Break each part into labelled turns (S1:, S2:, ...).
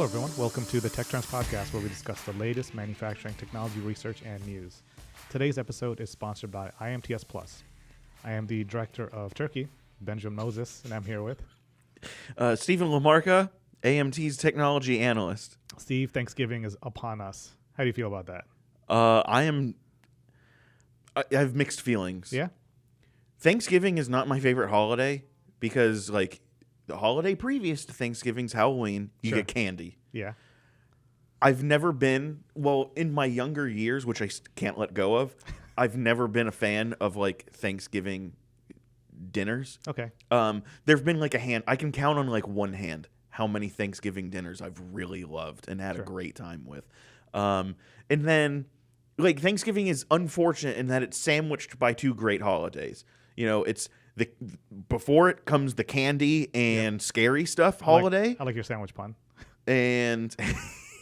S1: everyone. Welcome to the Tech Trends Podcast, where we discuss the latest manufacturing technology research and news. Today's episode is sponsored by IMTS Plus. I am the director of Turkey, Benjamin Moses, and I'm here with
S2: Stephen Lamarca, AMT's technology analyst.
S1: Steve. Thanksgiving is upon us. How do you feel about that?
S2: I have mixed feelings.
S1: Yeah?
S2: Thanksgiving is not my favorite holiday because, like, the holiday previous to Thanksgiving's Halloween, you
S1: Sure.
S2: get candy.
S1: Yeah.
S2: I've never been, in my younger years, which I can't let go of, I've never been a fan of, like, Thanksgiving dinners.
S1: Okay.
S2: There've been, like, I can count on, like, one hand how many Thanksgiving dinners I've really loved and had
S1: Sure.
S2: a great time with. And then, like, Thanksgiving is unfortunate in that it's sandwiched by two great holidays. You know, it's before it comes the candy and scary stuff holiday.
S1: I like your sandwich pun.
S2: And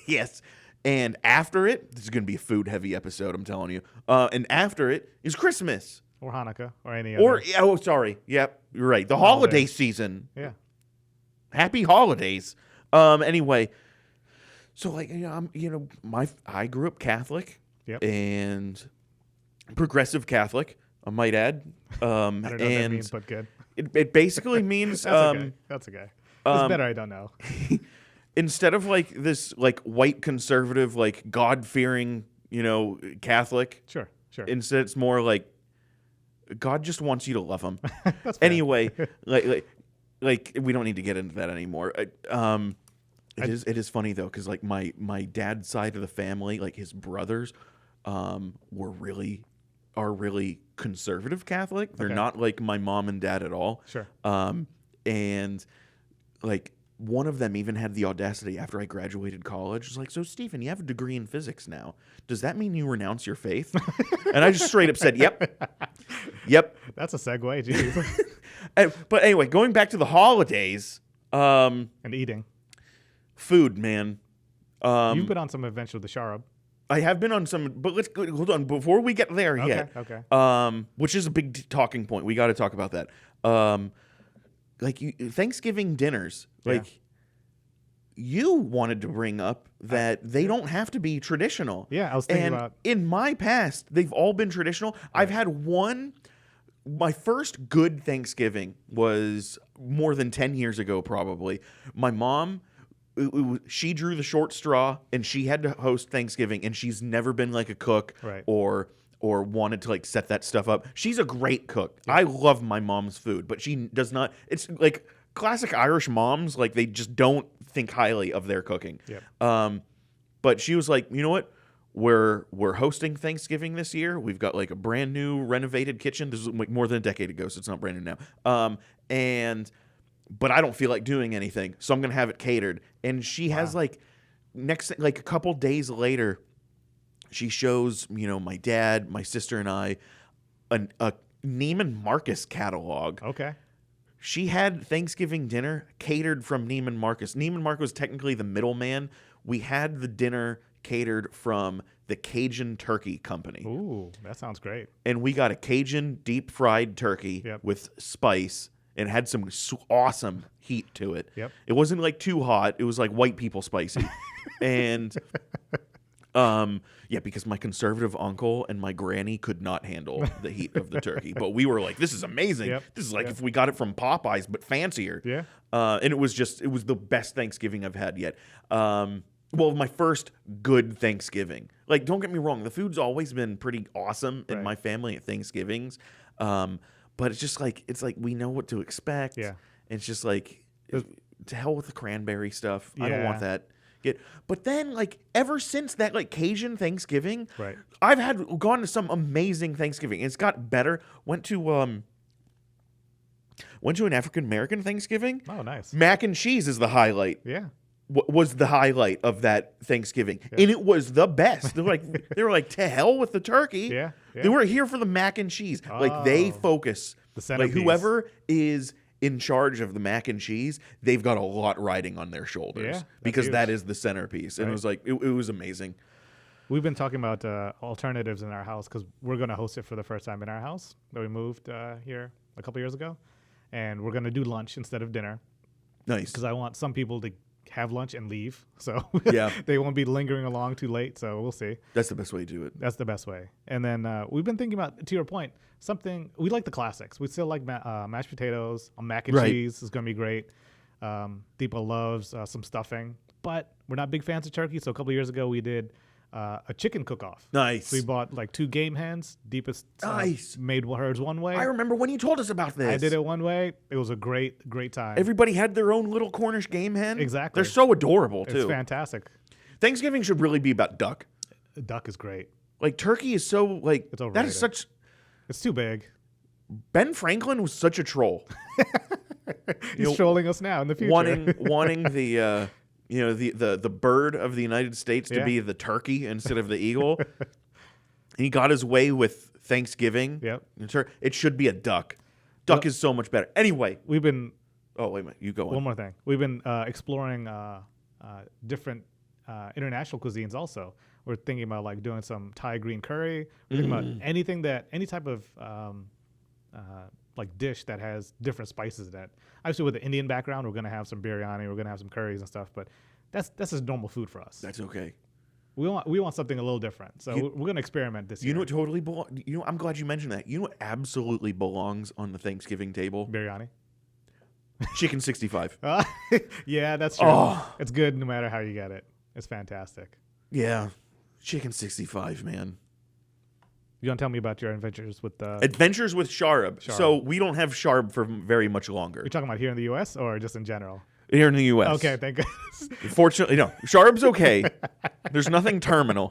S2: yes. And after it, this is going to be a food heavy episode, I'm telling you. And after it is Christmas.
S1: Or Hanukkah, or any other.
S2: Sorry. Yep, you're right. The holiday season.
S1: Yeah.
S2: Happy holidays. Anyway, so, like, I grew up Catholic.
S1: Yep.
S2: And progressive Catholic, I might add.
S1: I don't know what that means, but good.
S2: It basically means
S1: That's okay. It's better I don't know.
S2: Instead of, like, this, like, white conservative, like, God-fearing, Catholic.
S1: Sure.
S2: Instead, it's more like God just wants you to love him.
S1: That's fair.
S2: Anyway, like we don't need to get into that anymore. It is funny though, because, like, my dad's side of the family, like, his brothers, are really conservative Catholic. They're not like my mom and dad at all.
S1: Sure.
S2: And, like, one of them even had the audacity after I graduated college. Was like, "So, Stephen, you have a degree in physics now. Does that mean you renounce your faith?" And I just straight up said, "Yep."
S1: That's a segue, geez.
S2: But anyway, going back to the holidays,
S1: And eating.
S2: food, man.
S1: You've been on some adventure with the Sharab.
S2: I have been on some, but hold on before we get there yet.
S1: Okay.
S2: Which is a big talking point. We got to talk about that. Thanksgiving dinners, like, you wanted to bring up that they don't have to be traditional.
S1: Yeah, I was thinking about.
S2: In my past, they've all been traditional. Right. I've had one. My first good Thanksgiving was more than 10 years ago, probably. My mom, she drew the short straw, and she had to host Thanksgiving, and she's never been, like, a cook.
S1: Right.
S2: or wanted to, like, set that stuff up. She's a great cook.
S1: Yeah.
S2: I love my mom's food, but she does not. It's like classic Irish moms, like, they just don't think highly of their cooking.
S1: Yep.
S2: But she was like, "You know what? We're hosting Thanksgiving this year. We've got, like, a brand new renovated kitchen. This is, like, more than a decade ago, so it's not brand new now. But I don't feel like doing anything, so I'm gonna have it catered." And she has, like, a couple days later, she shows, my dad, my sister, and I a Neiman Marcus catalog.
S1: Okay.
S2: She had Thanksgiving dinner catered from Neiman Marcus. Neiman Marcus was technically the middleman. We had the dinner catered from the Cajun Turkey Company.
S1: Ooh, that sounds great.
S2: And we got a Cajun deep-fried turkey with spice, and had some awesome heat to it.
S1: Yep.
S2: It wasn't, like, too hot. It was, like, white people spicy. And because my conservative uncle and my granny could not handle the heat of the turkey. But we were like, this is amazing.
S1: Yep.
S2: This is like if we got it from Popeyes, but fancier.
S1: Yeah.
S2: And it was the best Thanksgiving I've had yet. My first good Thanksgiving. Like, don't get me wrong, the food's always been pretty awesome in my family at Thanksgivings. But it's just like, we know what to expect.
S1: Yeah.
S2: It's just like, to hell with the cranberry stuff. I don't
S1: Yeah.
S2: want that. But then, like, ever since that, like, Cajun Thanksgiving,
S1: Right.
S2: I've gone to some amazing Thanksgiving. It's got better. Went to an African American Thanksgiving.
S1: Oh, nice.
S2: Mac and cheese is the highlight.
S1: Yeah.
S2: Was the highlight of that Thanksgiving, and it was the best. They were like, to hell with the turkey.
S1: Yeah.
S2: They were here for the mac and cheese. Like, they focus.
S1: The
S2: Like,
S1: centerpiece.
S2: whoever is in charge of the mac and cheese, they've got a lot riding on their shoulders, because
S1: huge.
S2: that is the centerpiece. And it was like, it was amazing.
S1: We've been talking about alternatives in our house because we're going to host it for the first time in our house that we moved here a couple years ago. And we're going to do lunch instead of dinner
S2: Nice.
S1: because I want some people to have lunch and leave. So
S2: Yeah.
S1: they won't be lingering along too late. So we'll see.
S2: That's the best way to do it.
S1: That's the best way. And then we've been thinking about, to your point, we like the classics. We still like mashed potatoes, mac and
S2: Right.
S1: cheese is going to be great. Deepa loves some stuffing, but we're not big fans of turkey. So a couple of years ago, we did a chicken cook-off.
S2: Nice.
S1: We bought like 2 game hens. Deepa
S2: Nice.
S1: made hers one way.
S2: I remember when you told us about this.
S1: I did it one way. It was a great time.
S2: Everybody had their own little Cornish game hen.
S1: Exactly.
S2: They're so adorable, too.
S1: It's fantastic.
S2: Thanksgiving should really be about duck.
S1: Duck is great.
S2: Like, turkey is so, like,
S1: It's
S2: that
S1: overrated.
S2: is such...
S1: It's too big.
S2: Ben Franklin was such a troll.
S1: He's trolling us now in the future.
S2: wanting the... the bird of the United States to be the turkey instead of the eagle. He got his way with Thanksgiving.
S1: Yep.
S2: It should be a duck. Duck is so much better. Anyway.
S1: We've been...
S2: Oh, wait a minute. You go on.
S1: One more thing. We've been exploring different international cuisines also. We're thinking about like doing some Thai green curry. We're thinking about any type of like dish that has different spices in it. Obviously, with the Indian background, we're going to have some biryani, we're going to have some curries and stuff, but that's just normal food for us.
S2: That's okay.
S1: We want something a little different, so we're going to experiment this year.
S2: You know what totally belongs? I'm glad you mentioned that. You know what absolutely belongs on the Thanksgiving table?
S1: Biryani.
S2: Chicken 65.
S1: Yeah, that's true.
S2: Oh.
S1: It's good no matter how you get it. It's fantastic.
S2: Yeah. Chicken 65, man.
S1: You want to tell me about your adventures with
S2: Adventures with Sharb. So we don't have Sharb for very much longer.
S1: You're talking about here in the U.S. or just in general?
S2: Here in the U.S.
S1: Okay, thank goodness.
S2: Fortunately, no. Sharp's okay. There's nothing terminal.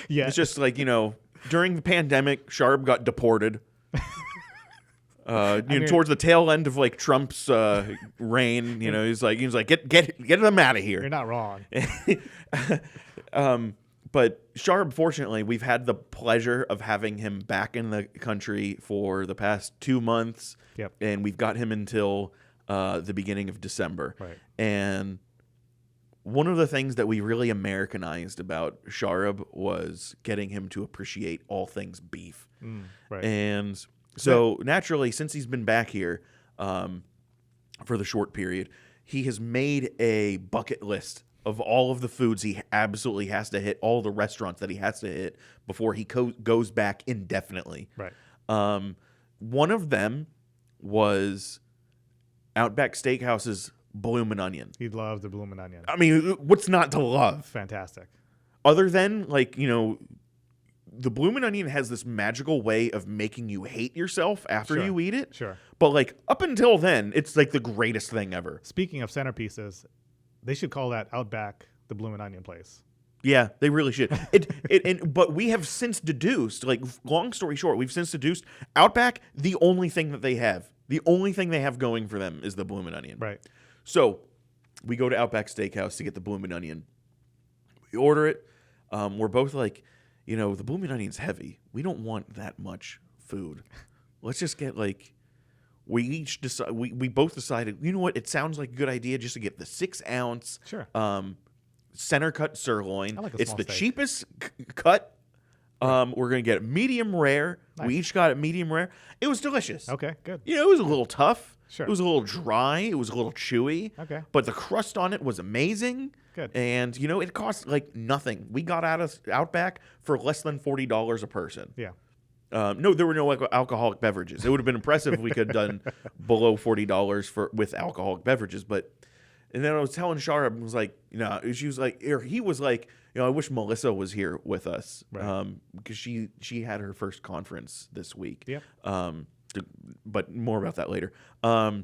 S1: Yeah.
S2: It's just like, during the pandemic, Sharp got deported. Towards the tail end of like Trump's reign, he's like, get them out of here.
S1: You're not wrong.
S2: But Sharp, fortunately, we've had the pleasure of having him back in the country for the past 2 months.
S1: Yep.
S2: And we've got him until the beginning of December.
S1: Right.
S2: And one of the things that we really Americanized about Sharp was getting him to appreciate all things beef.
S1: Right.
S2: And so naturally, since he's been back here for the short period, he has made a bucket list of all of the foods he absolutely has to hit, all the restaurants that he has to hit before he goes back indefinitely.
S1: Right.
S2: One of them was Outback Steakhouse's Bloomin' Onion.
S1: He loves the Bloomin' Onion.
S2: I mean, what's not to love?
S1: Fantastic.
S2: Other than, the Bloomin' Onion has this magical way of making you hate yourself after you eat it.
S1: Sure.
S2: But, up until then, it's, the greatest thing ever.
S1: Speaking of centerpieces, they should call that Outback the Bloomin' Onion place.
S2: Yeah, they really should. But we have since deduced, long story short, we've since deduced Outback, the only thing that they have, the only thing they have going for them is the Bloomin' Onion.
S1: Right.
S2: So we go to Outback Steakhouse to get the Bloomin' Onion. We order it. We're both like, the Bloomin' Onion's heavy. We don't want that much food. Let's just get we each decide. We both decided. You know what? It sounds like a good idea just to get the 6-ounce
S1: Sure.
S2: center cut sirloin.
S1: I like a
S2: It's
S1: small
S2: the
S1: steak.
S2: cheapest cut. We're gonna get it medium rare.
S1: Nice.
S2: We each got it medium rare. It was delicious.
S1: Okay, good.
S2: It was a little tough.
S1: Sure.
S2: It was a little dry. It was a little chewy.
S1: Okay.
S2: But the crust on it was amazing.
S1: Good.
S2: And it cost nothing. We got out of Outback for less than $40 a person.
S1: Yeah.
S2: No, there were no alcoholic beverages. It would have been impressive if we could have done below $40 with alcoholic beverages. And then I was telling Shara, I was like, she was like, or he was like, I wish Melissa was here with us,
S1: Right.
S2: because she had her first conference this week.
S1: Yep.
S2: But more about that later. I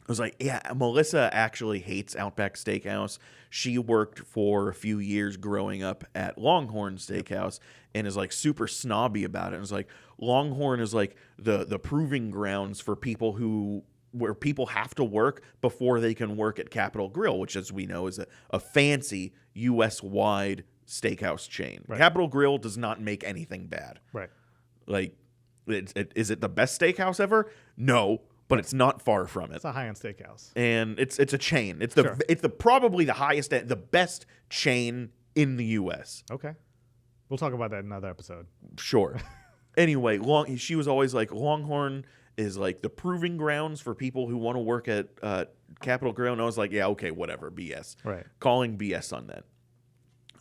S2: was like, yeah, Melissa actually hates Outback Steakhouse. She worked for a few years growing up at Longhorn Steakhouse and is super snobby about it. And it's like Longhorn is the proving grounds for people where people have to work before they can work at Capitol Grill, which, as we know, is a fancy U.S.-wide steakhouse chain.
S1: Right.
S2: Capitol Grill does not make anything bad.
S1: Right.
S2: Is it the best steakhouse ever? No, but it's not far from it.
S1: It's a high-end steakhouse.
S2: And it's a chain. It's
S1: Sure.
S2: probably the highest, the best chain in the U.S.
S1: Okay. We'll talk about that in another episode.
S2: Sure. Anyway, she was always like, Longhorn is like the proving grounds for people who want to work at Capitol Grill. And I was like, yeah, okay, whatever, BS.
S1: Right.
S2: Calling BS on that.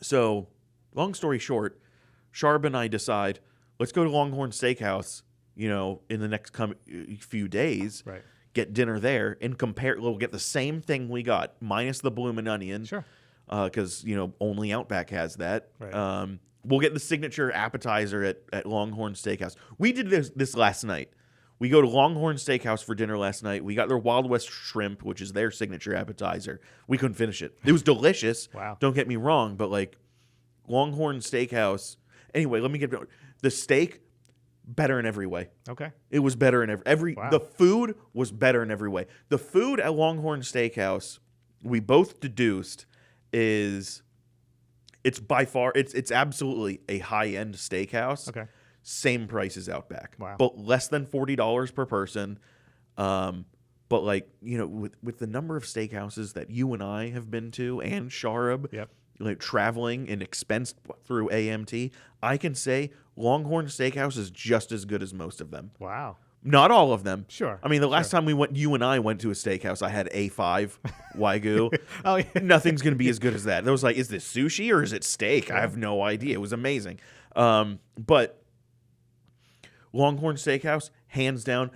S2: So, long story short, Sharb and I decide, let's go to Longhorn Steakhouse, in the next few days.
S1: Right.
S2: Get dinner there and compare. We'll get the same thing we got, minus the bloomin' onion.
S1: Sure.
S2: Because, only Outback has that.
S1: Right.
S2: We'll get the signature appetizer at Longhorn Steakhouse. We did this last night. We go to Longhorn Steakhouse for dinner last night. We got their Wild West shrimp, which is their signature appetizer. We couldn't finish it. It was delicious.
S1: Wow.
S2: Don't get me wrong, but like Longhorn Steakhouse. Anyway, let me get the steak better in every way.
S1: Okay.
S2: It was better in every.
S1: Wow.
S2: The food was better in every way. The food at Longhorn Steakhouse, we both deduced, it's by far it's absolutely a high-end steakhouse.
S1: Okay.
S2: Same price as Outback.
S1: Wow.
S2: But less than $40 per person. But like, with the number of steakhouses that you and I have been to and Sharab,
S1: Yep.
S2: like traveling and expensed through AMT, I can say Longhorn Steakhouse is just as good as most of them.
S1: Wow.
S2: Not all of them.
S1: Sure.
S2: I mean, the last time you and I went to a steakhouse, I had A5 Wagyu.
S1: Oh, yeah.
S2: Nothing's going to be as good as that. It was like, is this sushi or is it steak? I have no idea. It was amazing. But Longhorn Steakhouse, hands down,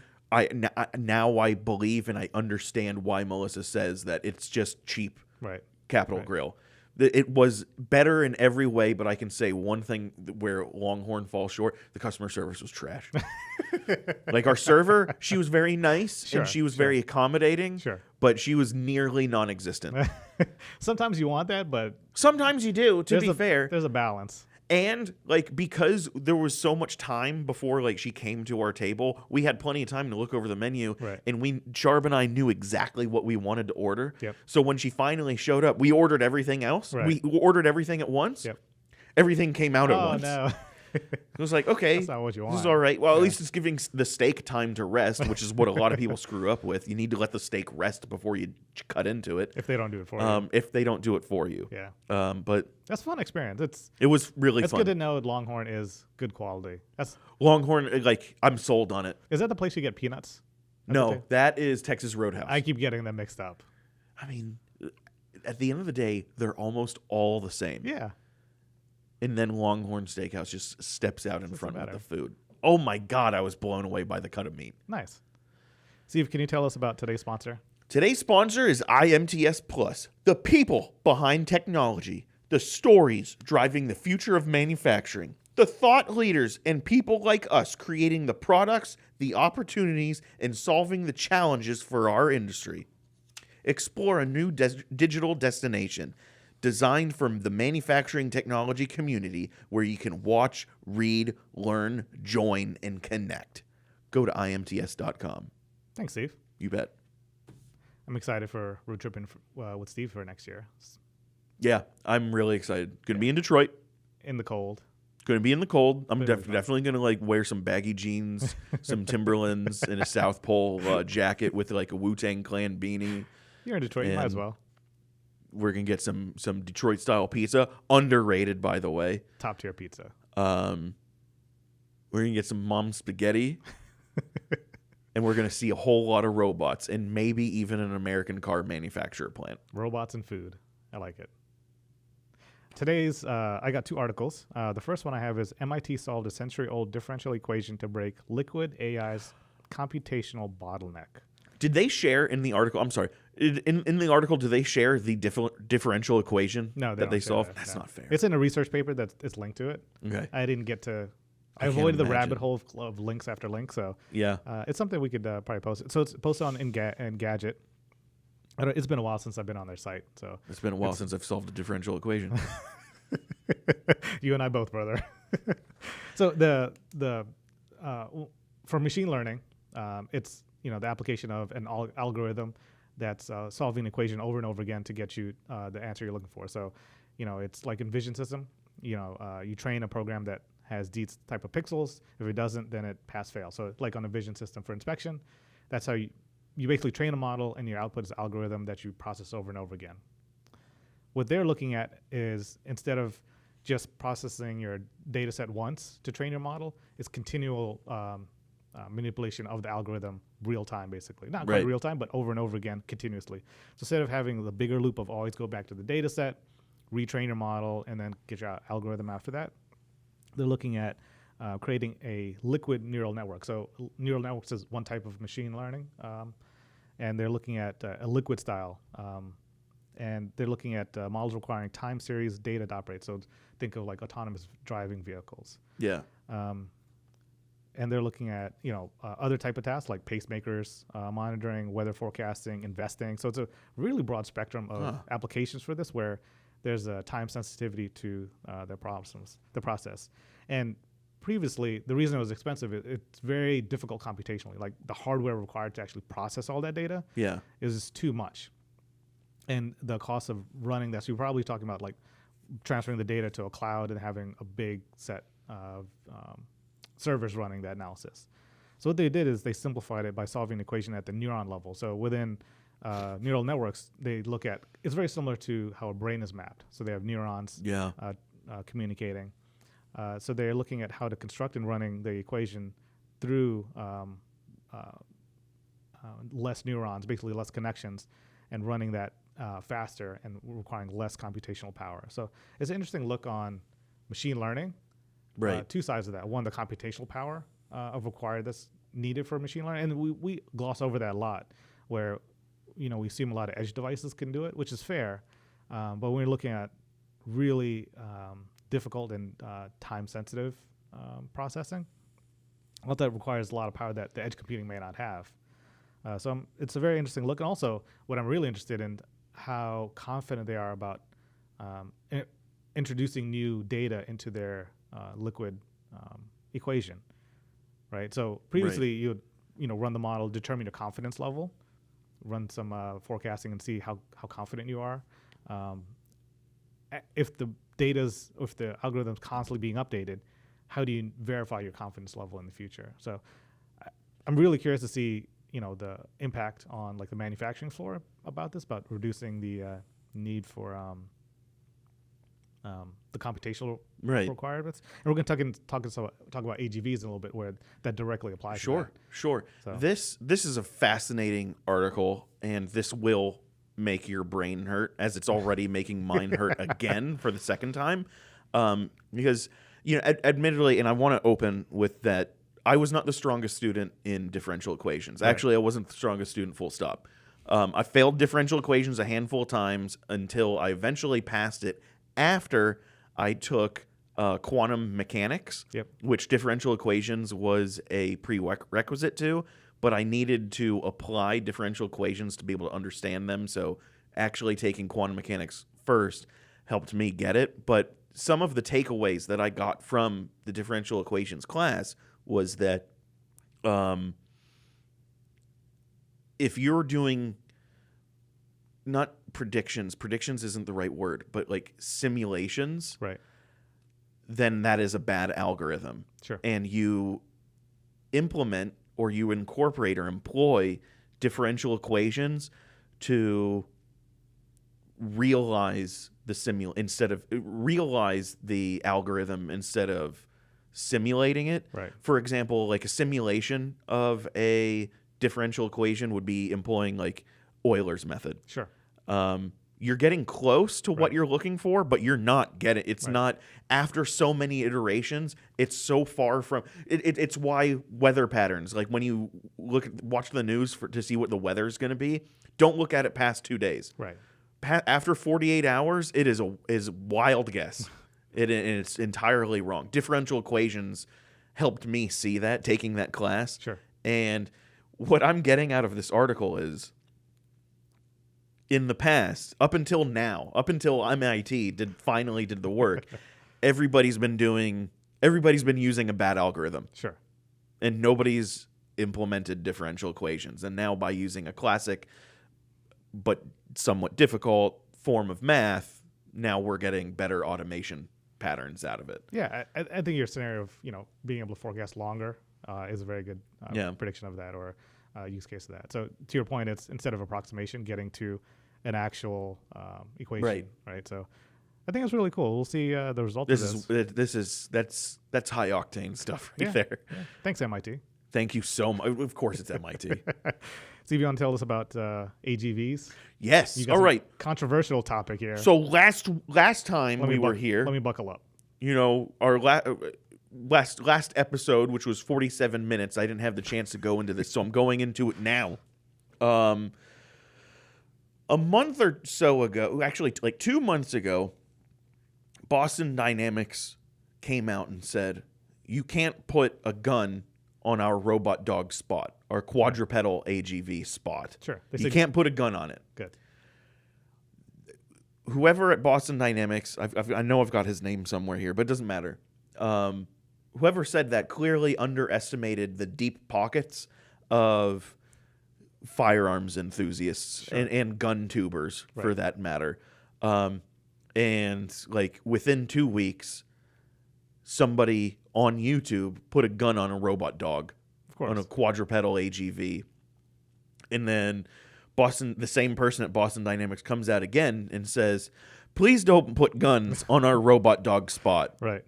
S2: now I believe and I understand why Melissa says that it's just cheap
S1: Right.
S2: Capitol
S1: Right.
S2: Grill. It was better in every way, but I can say one thing where Longhorn falls short: the customer service was trash. Like our server, she was very nice
S1: Sure,
S2: and she was very accommodating,
S1: Sure.
S2: but she was nearly non-existent.
S1: Sometimes you want that, but
S2: Sometimes you do, to be fair.
S1: there's a balance.
S2: And like because there was so much time before like she came to our table, we had plenty of time to look over the menu.
S1: Right.
S2: And Sharb and I knew exactly what we wanted to order.
S1: Yep.
S2: So when she finally showed up, we ordered everything else.
S1: Right.
S2: We ordered everything at once.
S1: Yep.
S2: Everything came out at
S1: Oh
S2: once.
S1: no.
S2: It was like, okay,
S1: That's not what you
S2: this is
S1: want.
S2: all right. Well, at least it's giving the steak time to rest, which is what a lot of people screw up with. You need to let the steak rest before you cut into it.
S1: If they don't do it for you.
S2: If they don't do it for you.
S1: Yeah.
S2: But
S1: That's a fun experience.
S2: it was really
S1: It's
S2: fun.
S1: good to know Longhorn is good quality.
S2: Longhorn, like I'm sold on it.
S1: Is that the place you get peanuts?
S2: No, that is Texas Roadhouse.
S1: I keep getting them mixed up.
S2: I mean, at the end of the day, they're almost all the same.
S1: Yeah.
S2: And then Longhorn Steakhouse just steps out in
S1: What's
S2: front
S1: the
S2: of
S1: matter?
S2: the food. Oh my God, I was blown away by the cut of meat.
S1: Nice. Steve, can you tell us about today's sponsor?
S2: Today's sponsor is IMTS Plus, the people behind technology, the stories driving the future of manufacturing, the thought leaders and people like us creating the products, the opportunities, and solving the challenges for our industry. Explore a new digital destination designed for the manufacturing technology community where you can watch, read, learn, join, and connect. Go to imts.com.
S1: Thanks, Steve.
S2: You bet.
S1: I'm excited for road tripping with Steve for next year.
S2: Yeah, I'm really excited. Going to be in Detroit.
S1: In the cold.
S2: Going to be in the cold. I'm
S1: It'll be fun.
S2: definitely going to like wear some baggy jeans, some Timberlands, and a South Pole jacket with like a Wu-Tang Clan beanie.
S1: You're in Detroit. You might as
S2: And-
S1: well.
S2: We're going to get some Detroit style pizza, underrated by the way.
S1: Top tier pizza.
S2: We're going to get some mom spaghetti. And we're going to see a whole lot of robots and maybe even an American car manufacturer plant.
S1: Robots and food. I like it. Today's, I got two articles. The first one I have is MIT solved a century-old differential equation to break liquid AI's computational bottleneck.
S2: Did they share in the article? I'm sorry. In the article, do they share the differential equation
S1: No,
S2: that they
S1: don't share
S2: solved?
S1: that,
S2: That's
S1: no.
S2: not fair.
S1: It's in a research paper it's linked to it.
S2: Okay.
S1: I didn't get to. I
S2: can't
S1: avoided the
S2: imagine.
S1: rabbit hole of links after links, so
S2: Yeah.
S1: it's something we could probably post. So it's posted on Engadget. It's been a while since I've been on their site, so
S2: It's been a while since I've solved a differential equation.
S1: you and I both, brother. So for machine learning, it's the application of an algorithm that's solving an equation over and over again to get you the answer you're looking for. So, it's like in vision system. You train a program that has these type of pixels. If it doesn't, then it pass-fail. So, like on a vision system for inspection, that's how you basically train a model, and your output is an algorithm that you process over and over again. What they're looking at is instead of just processing your data set once to train your model, it's continual manipulation of the algorithm real time, basically. Not quite
S2: Right.
S1: real time, but over and over again, continuously. So instead of having the bigger loop of always go back to the data set, retrain your model, and then get your algorithm after that, they're looking at creating a liquid neural network. So neural networks is one type of machine learning, and they're looking at a liquid style. And they're looking at models requiring time series data to operate. So think of like autonomous driving vehicles.
S2: Yeah.
S1: And they're looking at other type of tasks like pacemakers, monitoring, weather forecasting, investing. So it's a really broad spectrum of applications for this, where there's a time sensitivity to the process. And previously, the reason it was expensive, it's very difficult computationally. Like the hardware required to actually process all that data is too much. And the cost of running that, so you're probably talking about like transferring the data to a cloud and having a big set of servers running that analysis. So what they did is they simplified it by solving an equation at the neuron level. So within neural networks, they look at, it's very similar to how a brain is mapped. So they have neurons communicating. So they're looking at how to construct and running the equation through less neurons, basically less connections, and running that faster and requiring less computational power. So it's an interesting look on machine learning.
S2: Right.
S1: Two sides of that. One, the computational power of required that's needed for machine learning. And we gloss over that a lot, where we assume a lot of edge devices can do it, which is fair. But when we're looking at really difficult and time-sensitive processing, well, that requires a lot of power that the edge computing may not have. So it's a very interesting look. And also, what I'm really interested in, how confident they are about introducing new data into their liquid equation, right? So previously, you would run the model, determine your confidence level, run some forecasting, and see how confident you are. If the algorithm's constantly being updated, how do you verify your confidence level in the future? So I'm really curious to see the impact on like the manufacturing floor about this, about reducing the need for the computational requirements. And we're going to talk about AGVs in a little bit, where that directly applies.
S2: Sure. So. This is a fascinating article, and this will make your brain hurt, as it's already making mine hurt again for the second time. Because admittedly, and I want to open with that, I was not the strongest student in differential equations. Right. Actually, I wasn't the strongest student, full stop. I failed differential equations a handful of times until I eventually passed it after I took quantum mechanics, which differential equations was a prerequisite to, but I needed to apply differential equations to be able to understand them. So actually taking quantum mechanics first helped me get it. But some of the takeaways that I got from the differential equations class was that if you're doing not predictions isn't the right word, but like simulations,
S1: right,
S2: then that is a bad algorithm.
S1: Sure.
S2: And you implement or you incorporate or employ differential equations to realize the algorithm instead of simulating it.
S1: Right.
S2: For example, like a simulation of a differential equation would be employing like Euler's method.
S1: Sure.
S2: You're getting close to what you're looking for, but you're not getting. It's not, after so many iterations, it's so far from. It's why weather patterns, like when you watch the news to see what the weather is going to be, don't look at it past 2 days.
S1: Right.
S2: After 48 hours, it is a wild guess. And it's entirely wrong. Differential equations helped me see that, taking that class.
S1: Sure.
S2: And what I'm getting out of this article is, in the past, up until MIT finally did the work, everybody's been using a bad algorithm.
S1: Sure.
S2: And nobody's implemented differential equations. And now by using a classic but somewhat difficult form of math, now we're getting better automation patterns out of it.
S1: Yeah, I think your scenario of being able to forecast longer is a very good prediction of that, or use case of that. So to your point, it's instead of approximation, getting to an actual equation, right? So I think it's really cool. We'll see the result of this.
S2: That's high octane stuff right there.
S1: Yeah. Thanks, MIT.
S2: Thank you so much. Of course, it's MIT.
S1: Steve, you want to tell us about AGVs?
S2: Yes.
S1: You got
S2: All
S1: some
S2: right.
S1: controversial topic here.
S2: So last time we were here,
S1: let me buckle up.
S2: you know, our last episode, which was 47 minutes, I didn't have the chance to go into this, so I'm going into it now. A month or so ago, actually like 2 months ago, Boston Dynamics came out and said, you can't put a gun on our robot dog spot, our quadrupedal AGV spot.
S1: Sure.
S2: You can't put a gun on it.
S1: Good.
S2: Whoever at Boston Dynamics, I know I've got his name somewhere here, but it doesn't matter. Whoever said that clearly underestimated the deep pockets of firearms enthusiasts and gun tubers, for that matter. And like within 2 weeks, somebody on YouTube put a gun on a robot dog, on a quadrupedal AGV. And then the same person at Boston Dynamics comes out again and says, please don't put guns on our robot dog spot.
S1: Right.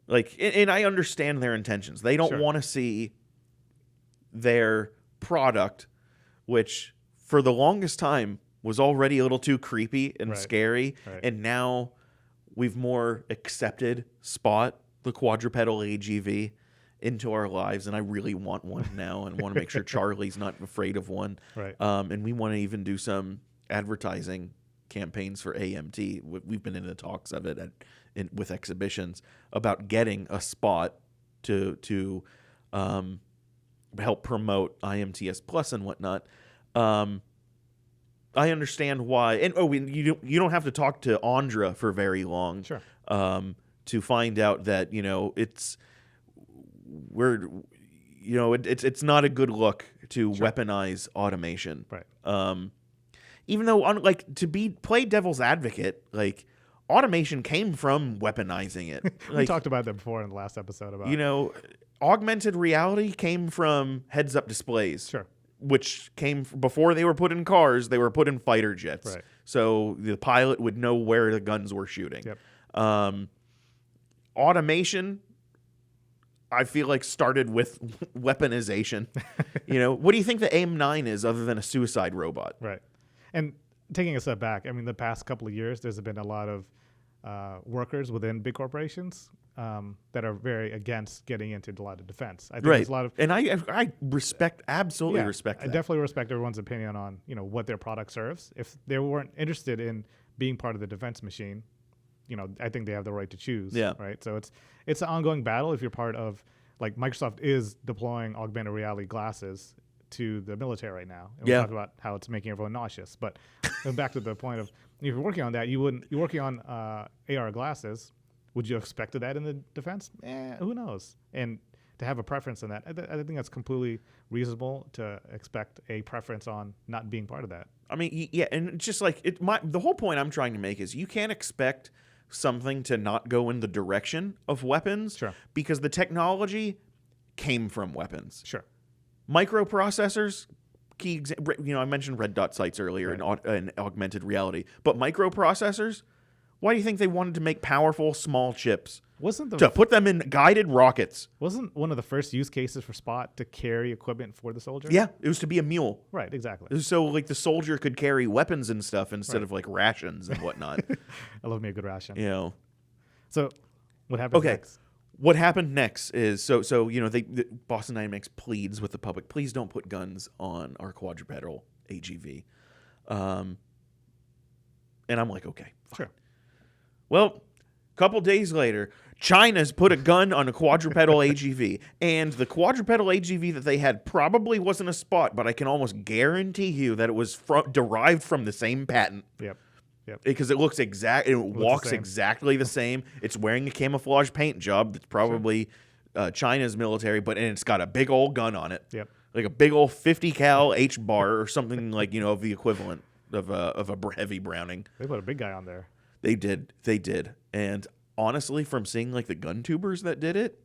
S2: Like, and I understand their intentions. They don't want to see their product, which for the longest time was already a little too creepy and scary. Right. And now we've more accepted Spot, the quadrupedal AGV, into our lives. And I really want one now and want to make sure Charlie's not afraid of one.
S1: Right.
S2: And we want to even do some advertising campaigns for AMT. We've been in the talks of it with exhibitions about getting a Spot to help promote IMTS Plus and whatnot. I understand why, and you don't have to talk to Andra for very long, to find out that it's not a good look to weaponize automation,
S1: right?
S2: Even though, play devil's advocate, like automation came from weaponizing it.
S1: We talked about that before in the last episode about
S2: augmented reality came from heads-up displays.
S1: Sure.
S2: Which came before they were put in cars, they were put in fighter jets.
S1: Right.
S2: So the pilot would know where the guns were shooting.
S1: Yep.
S2: Automation, I feel like, started with weaponization. What do you think the AIM-9 is other than a suicide robot?
S1: Right. And taking a step back, I mean, the past couple of years, there's been a lot of workers within big corporations that are very against getting into a lot of defense. I think there's a lot of,
S2: and I absolutely respect that.
S1: I definitely respect everyone's opinion on what their product serves. If they weren't interested in being part of the defense machine, I think they have the right to choose.
S2: Yeah.
S1: Right. So it's an ongoing battle. If you're part of, like, Microsoft is deploying augmented reality glasses to the military right now, and we talked about how it's making everyone nauseous. But going back to the point of, if you're working on that, you're working on AR glasses. Would you have expected that in the defense? Who knows? And to have a preference in that, I think that's completely reasonable to expect a preference on not being part of that.
S2: I mean, yeah, and it's just like the whole point I'm trying to make is you can't expect something to not go in the direction of weapons, because the technology came from weapons.
S1: Sure.
S2: Microprocessors, I mentioned red dot sights earlier in augmented reality, but microprocessors. Why do you think they wanted to make powerful small chips? To put them in guided rockets?
S1: Wasn't one of the first use cases for Spot to carry equipment for the soldier?
S2: Yeah, it was to be a mule.
S1: Right, exactly.
S2: So like the soldier could carry weapons and stuff instead of like rations and whatnot.
S1: I love me a good ration.
S2: So
S1: what happened next?
S2: What happened next is Boston Dynamics pleads with the public, please don't put guns on our quadrupedal AGV. And I'm like, okay, fine.
S1: Sure.
S2: Well, a couple days later, China's put a gun on a quadrupedal AGV, and the quadrupedal AGV that they had probably wasn't a Spot, but I can almost guarantee you that it was derived from the same patent.
S1: Yep.
S2: Because it looks it walks exactly the same. It's wearing a camouflage paint job that's probably China's military, and it's got a big old gun on it.
S1: Yep.
S2: Like a big old 50 cal H bar or something like of the equivalent of a heavy Browning.
S1: They put a big guy on there.
S2: They did. And honestly, from seeing like the gun tubers that did it,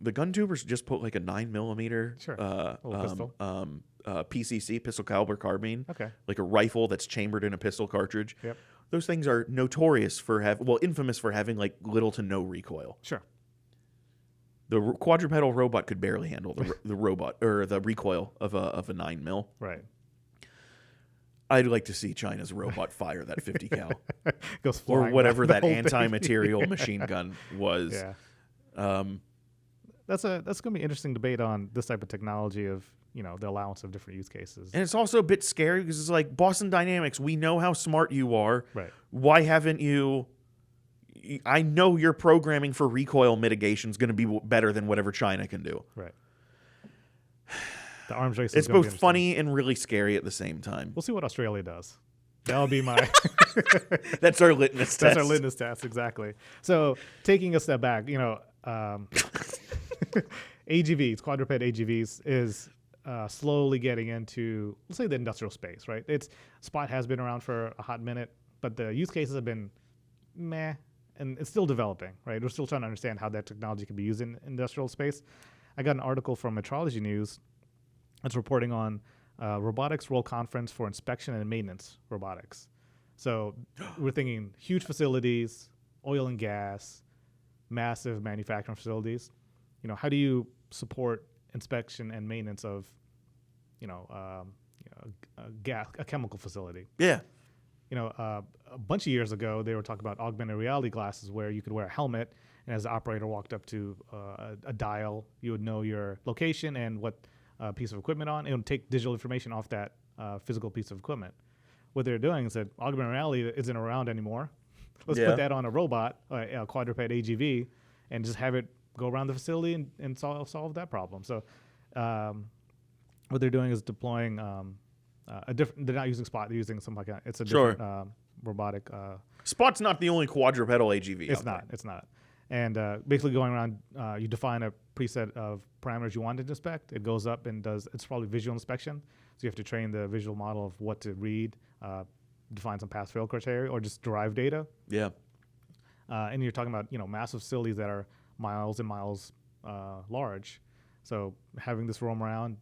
S2: the gun tubers just put like a 9mm
S1: pistol.
S2: PCC, pistol caliber carbine.
S1: Okay.
S2: Like a rifle that's chambered in a pistol cartridge.
S1: Yep.
S2: Those things are notorious for infamous for having like little to no recoil.
S1: Sure.
S2: The quadrupedal robot could barely handle the robot or the recoil of a 9 mil.
S1: Right.
S2: I'd like to see China's robot fire that 50 cal
S1: Goes
S2: or
S1: flying
S2: whatever
S1: back,
S2: that
S1: the whole thing.
S2: anti-material machine gun was.
S1: Yeah. That's going to be an interesting debate on this type of technology of, the allowance of different use cases.
S2: And it's also a bit scary because it's like Boston Dynamics, we know how smart you are.
S1: Right.
S2: Why haven't you? I know your programming for recoil mitigation is going to be better than whatever China can do.
S1: Right. The arms race
S2: It's
S1: is gonna be
S2: both funny and really scary at the same time.
S1: We'll see what Australia does. That'll be my...
S2: That's our litmus test.
S1: That's our litmus test, exactly. So taking a step back, AGVs, quadruped AGVs, is slowly getting into, let's say, the industrial space, right? Spot has been around for a hot minute, but the use cases have been meh, and it's still developing, right? We're still trying to understand how that technology can be used in industrial space. I got an article from Metrology News that's reporting on Robotics World Conference for Inspection and Maintenance Robotics. So we're thinking huge facilities, oil and gas, massive manufacturing facilities. How do you support inspection and maintenance of, a chemical facility?
S2: Yeah.
S1: A bunch of years ago, they were talking about augmented reality glasses where you could wear a helmet, and as the operator walked up to a dial, you would know your location and what piece of equipment on. It would take digital information off that physical piece of equipment. What they're doing is that augmented reality isn't around anymore. Let's put that on a robot, a quadruped AGV, and just have it go around the facility and solve that problem. So what they're doing is deploying a different. They're not using Spot. They're using something like it's a different robotic.
S2: Spot's not the only quadrupedal AGV.
S1: It's not. And basically going around, you define a preset of parameters you want to inspect. It goes up and does. It's probably visual inspection. So you have to train the visual model of what to read, define some pass-fail criteria, or just derive data.
S2: Yeah.
S1: And you're talking about massive facilities that are miles and miles large. So having this roam around,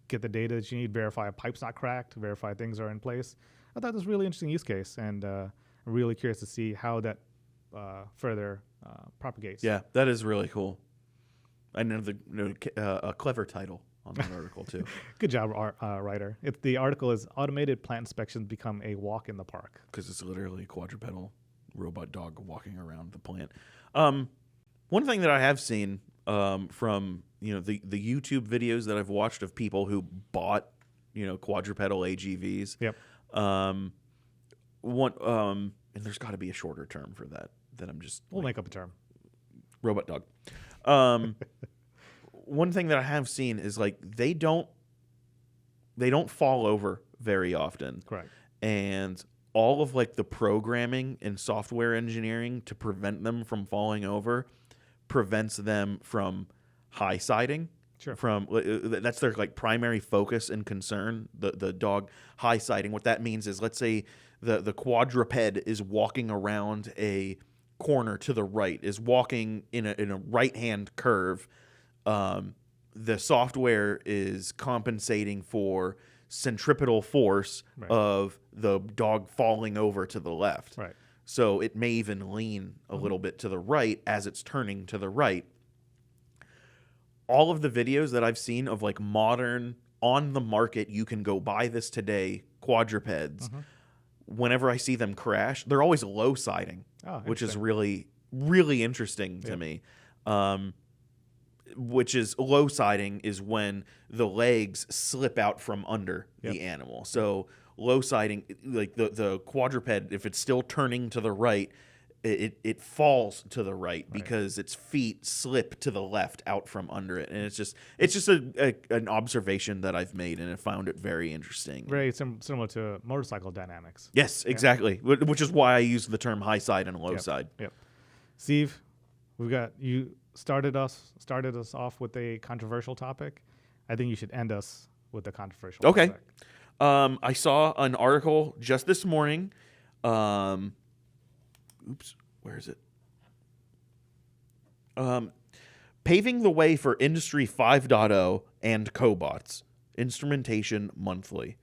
S1: get the data that you need, verify a pipe's not cracked, verify things are in place. I thought this was a really interesting use case, and I'm really curious to see how that further propagates.
S2: Yeah, that is really cool. I know a clever title on that article too.
S1: Good job, writer. The article is "Automated Plant Inspections Become a Walk in the Park."
S2: Because it's literally a quadrupedal robot dog walking around the plant. One thing that I have seen from the YouTube videos that I've watched of people who bought quadrupedal AGVs.
S1: Yep.
S2: And there's got to be a shorter term for that. That I'm just
S1: we'll make up a term.
S2: Robot dog. One thing that I have seen is like they don't fall over very often.
S1: Correct.
S2: And all of like the programming and software engineering to prevent them from falling over prevents them from high siding.
S1: Sure.
S2: That's their like primary focus and concern. The dog high siding. What that means is, let's say the quadruped is walking around a corner to the right, is walking in a right hand curve. The software is compensating for centripetal force of the dog falling over to the left.
S1: Right.
S2: So it may even lean a little bit to the right as it's turning to the right. All of the videos that I've seen of like modern on the market, you can go buy this today, quadrupeds. Whenever I see them crash, they're always low siding, which is really, really interesting to me. Which is low siding is when the legs slip out from under the animal. So low siding, like the quadruped, if it's still turning to the right, it falls to the right because its feet slip to the left out from under it. And it's just an observation that I've made, and I found it very interesting.
S1: Very similar to motorcycle dynamics.
S2: Yes, exactly. Which is why I use the term high side and low side.
S1: Yep. Steve, you started us off with a controversial topic. I think you should end us with a controversial topic.
S2: I saw an article just this morning. Where is it? Paving the way for Industrie 5.0 and cobots. Instrumentation Monthly.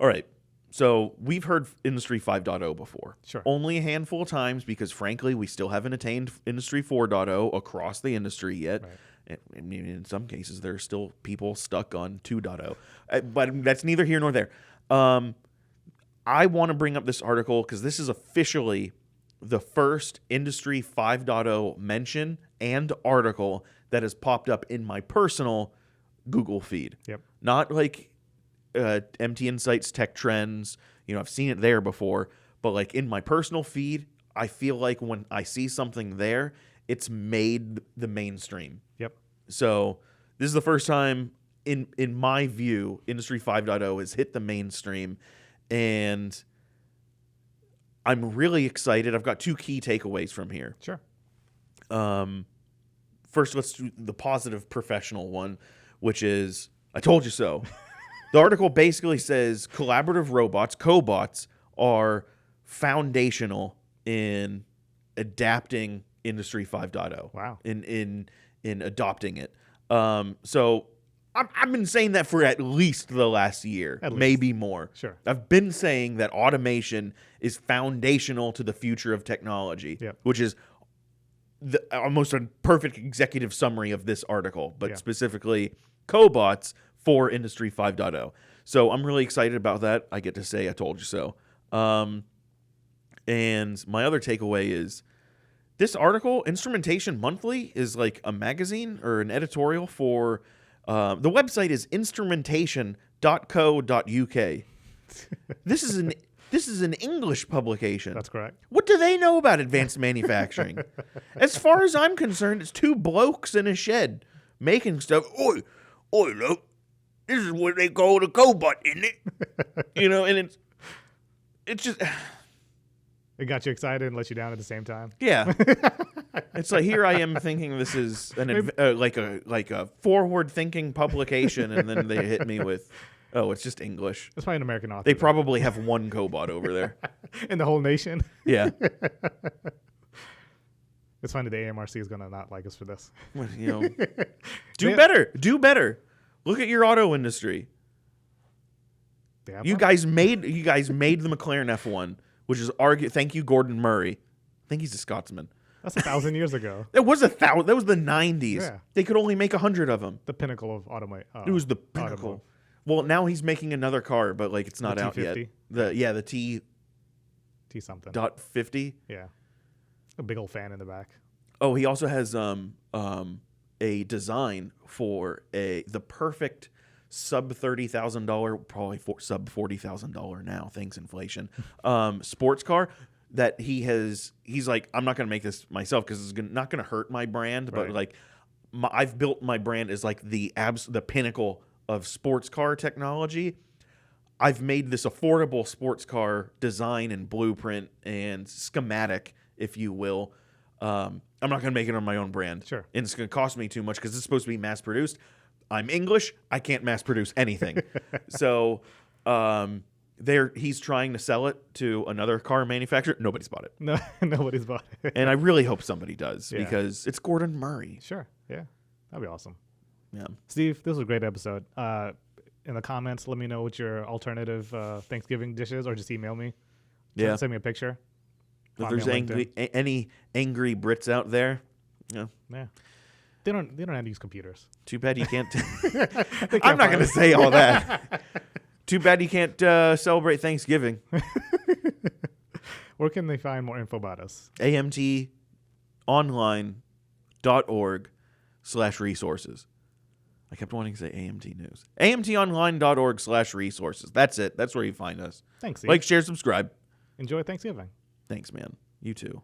S2: All right. So we've heard Industry 5.0 before.
S1: Sure.
S2: Only a handful of times because, frankly, we still haven't attained Industry 4.0 across the industry yet.
S1: Right.
S2: I mean, in some cases, there are still people stuck on 2.0. But that's neither here nor there. I want to bring up this article because this is officially the first Industry 5.0 mention and article that has popped up in my personal Google feed.
S1: Yep.
S2: Not like MT Insights, Tech Trends. I've seen it there before, but like in my personal feed, I feel like when I see something there, it's made the mainstream.
S1: Yep.
S2: So this is the first time in my view, Industry 5.0 has hit the mainstream, and I'm really excited. I've got two key takeaways from here.
S1: Sure.
S2: First, let's do the positive professional one, which is, I told you so. The article basically says collaborative robots, cobots, are foundational in adapting Industry 5.0.
S1: Wow.
S2: In adopting it. So I've been saying that for at least the last year, maybe more.
S1: Sure.
S2: I've been saying that automation is foundational to the future of technology, which is almost a perfect executive summary of this article, but specifically cobots for Industry 5.0. So I'm really excited about that. I get to say I told you so. And my other takeaway is this article, Instrumentation Monthly, is like a magazine or an editorial for the website is instrumentation.co.uk. This is an English publication.
S1: That's correct.
S2: What do they know about advanced manufacturing? As far as I'm concerned, it's two blokes in a shed making stuff. Oi, look. This is what they call the cobot, isn't it? And it's just...
S1: It got you excited and let you down at the same time.
S2: Yeah. It's like, here I am thinking this is like a forward-thinking publication, and then they hit me with, oh, it's just English.
S1: It's probably an American author.
S2: They probably have one cobot over there.
S1: In the whole nation?
S2: Yeah.
S1: It's funny the AMRC is going to not like us for this.
S2: Well, do better. Do better. Look at your auto industry. You guys made the McLaren F1, which is thank you, Gordon Murray. I think he's a Scotsman.
S1: That's 1,000 years ago.
S2: That was the 90s.
S1: Yeah.
S2: They could only make 100 of them.
S1: The pinnacle of automobile.
S2: It was the pinnacle. Well, now he's making another car, but like it's not out yet. The T
S1: something.
S2: .50.
S1: Yeah. A big old fan in the back.
S2: Oh, he also has a design for the perfect sub $30,000, probably sub $40,000 now, thanks inflation, sports car that he's like, I'm not going to make this myself because it's not going to hurt my brand, but like I've built my brand as like the pinnacle of sports car technology. I've made this affordable sports car design and blueprint and schematic, if you will. I'm not going to make it on my own brand.
S1: Sure.
S2: And it's going to cost me too much because it's supposed to be mass produced. I'm English. I can't mass produce anything. So he's trying to sell it to another car manufacturer. Nobody's bought it.
S1: No, nobody's bought it.
S2: And I really hope somebody does because it's Gordon Murray.
S1: Sure. Yeah. That'd be awesome.
S2: Yeah.
S1: Steve, this was a great episode. In the comments, let me know what your alternative Thanksgiving dish is, or just email me. Send me a picture.
S2: If there's any angry Brits out there,
S1: yeah, they don't have to use computers.
S2: Too bad you can't. I'm not going to say all that. Too bad you can't celebrate Thanksgiving.
S1: Where can they find more info about us?
S2: amtonline.org/resources. I kept wanting to say AMT News. amtonline.org/resources. That's it. That's where you find us.
S1: Thanks, Steve.
S2: Like, share, subscribe.
S1: Enjoy Thanksgiving.
S2: Thanks, man. You too.